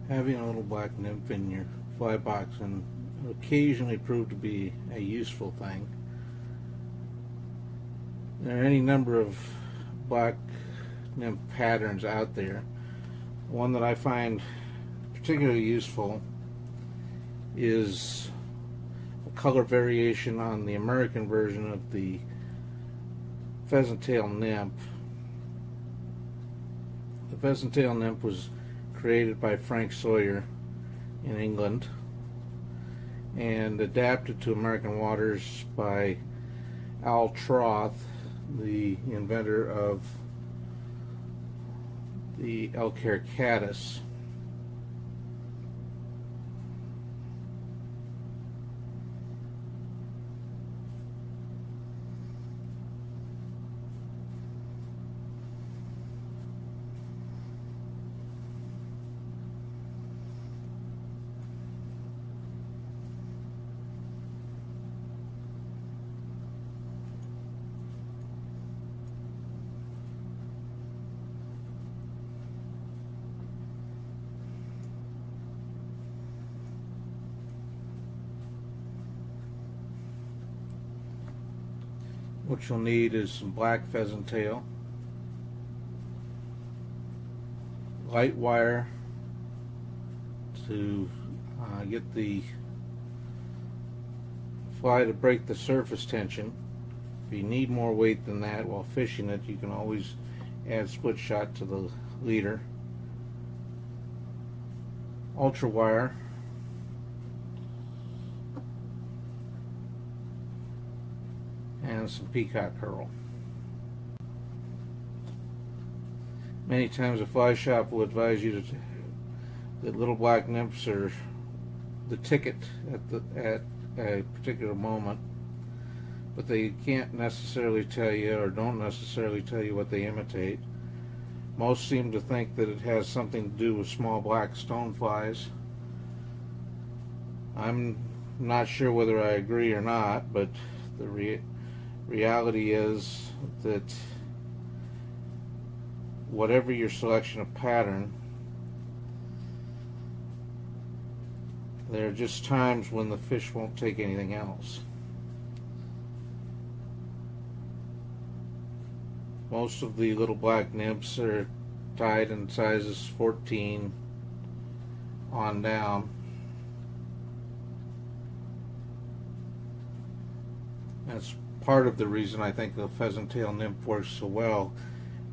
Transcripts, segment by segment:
Having a little black nymph in your fly box can occasionally prove to be a useful thing. There are any number of black nymph patterns out there. One that I find particularly useful is a color variation on the American version of the pheasant tail nymph. The pheasant tail nymph was created by Frank Sawyer in England and adapted to American waters by Al Troth, the inventor of the elk hair caddis. What you'll need is some black pheasant tail, light wire to get the fly to break the surface tension. If you need more weight than that while fishing it, you can always add split shot to the leader. Ultra wire, and some peacock herl. Many times a fly shop will advise you that little black nymphs are the ticket at a particular moment, but they can't necessarily tell you, or don't necessarily tell you, what they imitate. Most seem to think that it has something to do with small black stoneflies. I'm not sure whether I agree or not, but the reality is that whatever your selection of pattern, there are just times when the fish won't take anything else. Most of the little black nymphs are tied in sizes 14 on down. That's part of the reason I think the pheasant tail nymph works so well,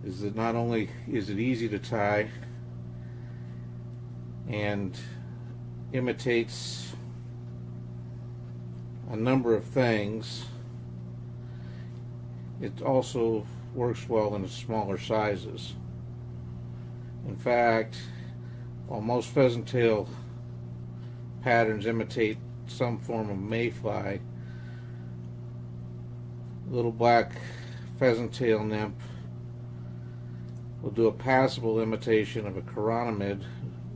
is that not only is it easy to tie and imitates a number of things, it also works well in smaller sizes. In fact, while most pheasant tail patterns imitate some form of mayfly, little black pheasant tail nymph will do a passable imitation of a chironomid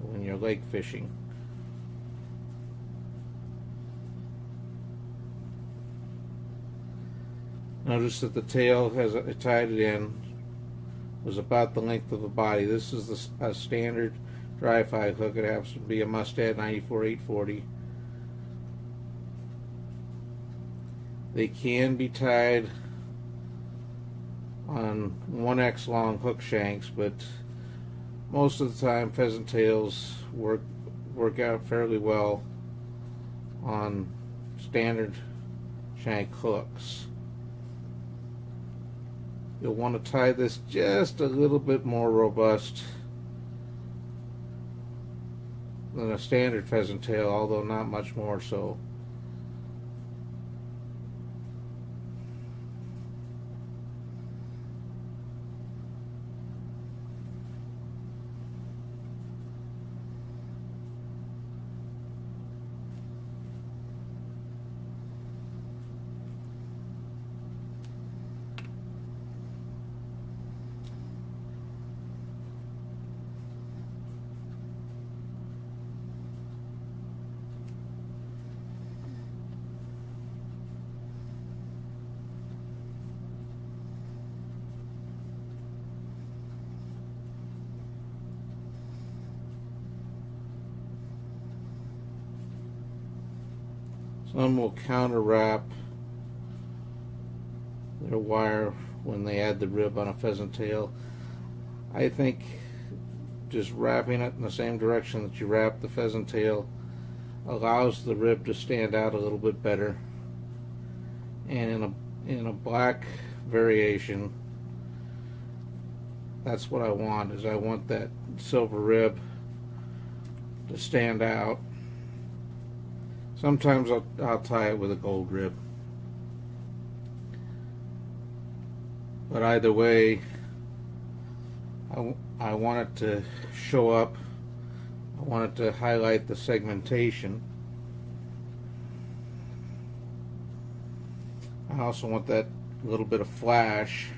when you're lake fishing. Notice that the tail, as I tied it in, was about the length of the body. This is a standard dry fly hook. It happens to be a Mustad 94-840. They can be tied on 1x long hook shanks, but most of the time pheasant tails work out fairly well on standard shank hooks. You'll want to tie this just a little bit more robust than a standard pheasant tail, although not much more so. Some will counter wrap their wire when they add the rib on a pheasant tail. I think just wrapping it in the same direction that you wrap the pheasant tail allows the rib to stand out a little bit better. And in a black variation, that's what I want, is I want that silver rib to stand out. Sometimes I'll tie it with a gold rib. But either way, I want it to show up. I want it to highlight the segmentation. I also want that little bit of flash,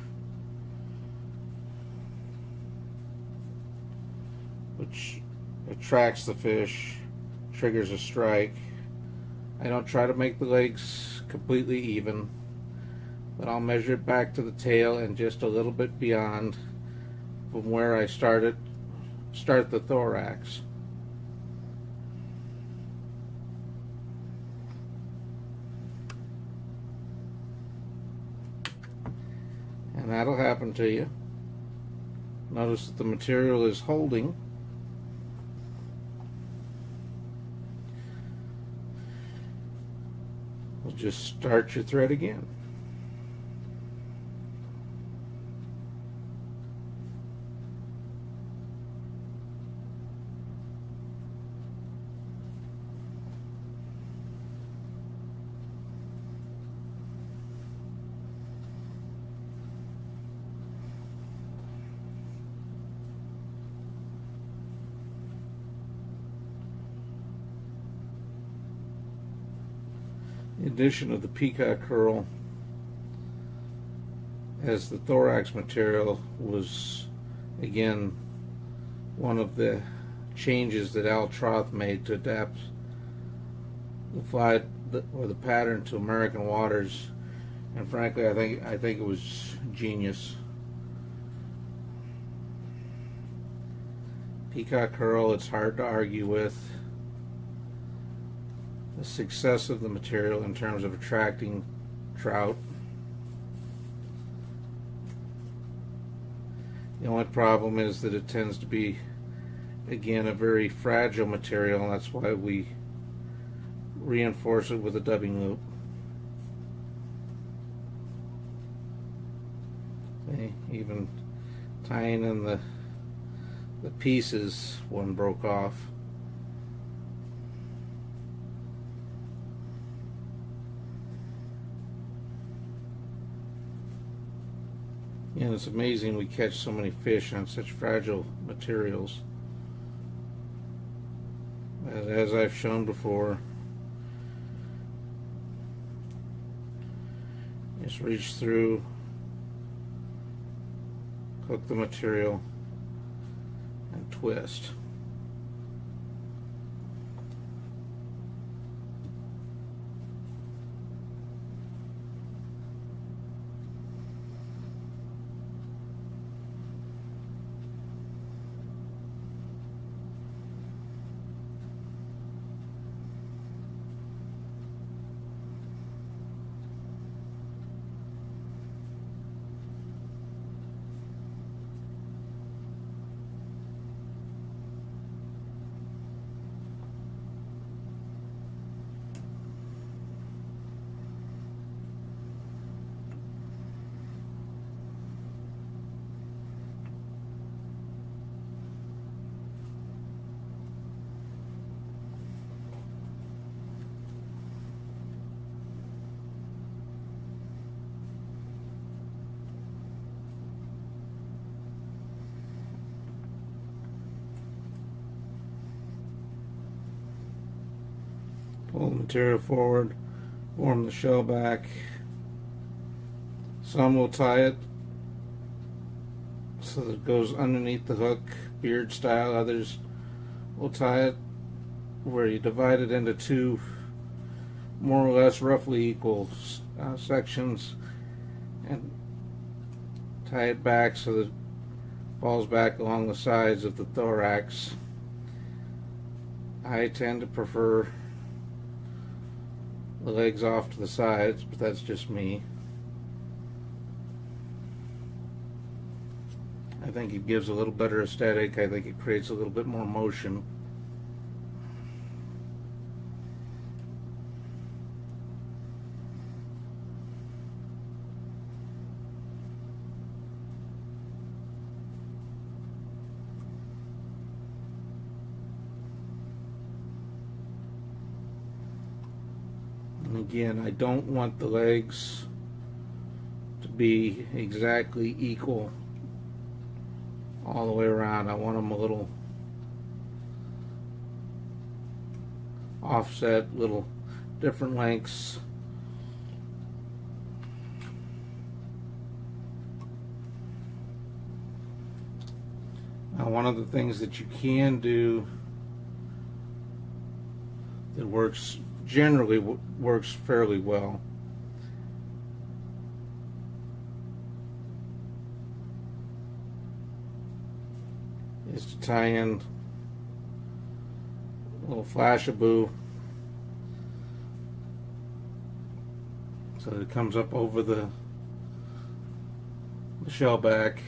which attracts the fish, triggers a strike. I don't try to make the legs completely even, but I'll measure it back to the tail and just a little bit beyond from where I start the thorax. And that'll happen to you. Notice that the material is holding. We'll just start your thread again. The addition of the peacock curl as the thorax material was again one of the changes that Al Troth made to adapt the fly or the pattern to American waters, and frankly I think it was genius. Peacock curl, it's hard to argue with. The success of the material in terms of attracting trout. The only problem is that it tends to be, again, a very fragile material, and that's why we reinforce it with a dubbing loop. Okay, even tying in the pieces, one broke off. And it's amazing we catch so many fish on such fragile materials. As I've shown before, just reach through, hook the material, and twist. Pull the material forward, form the shell back. Some will tie it so that it goes underneath the hook, beard style. Others will tie it where you divide it into two more or less roughly equal sections and tie it back so that it falls back along the sides of the thorax. I tend to prefer the legs off to the sides, but that's just me. I think it gives a little better aesthetic. I think it creates a little bit more motion. And again, I don't want the legs to be exactly equal all the way around. I want them a little offset, little different lengths. Now, one of the things that you can do that generally works fairly well is to tie in a little flashaboo so that it comes up over the shell back.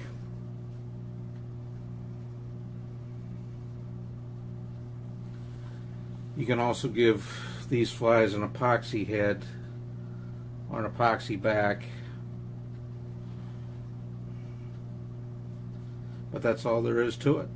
You can also give these flies an epoxy head or an epoxy back, but that's all there is to it.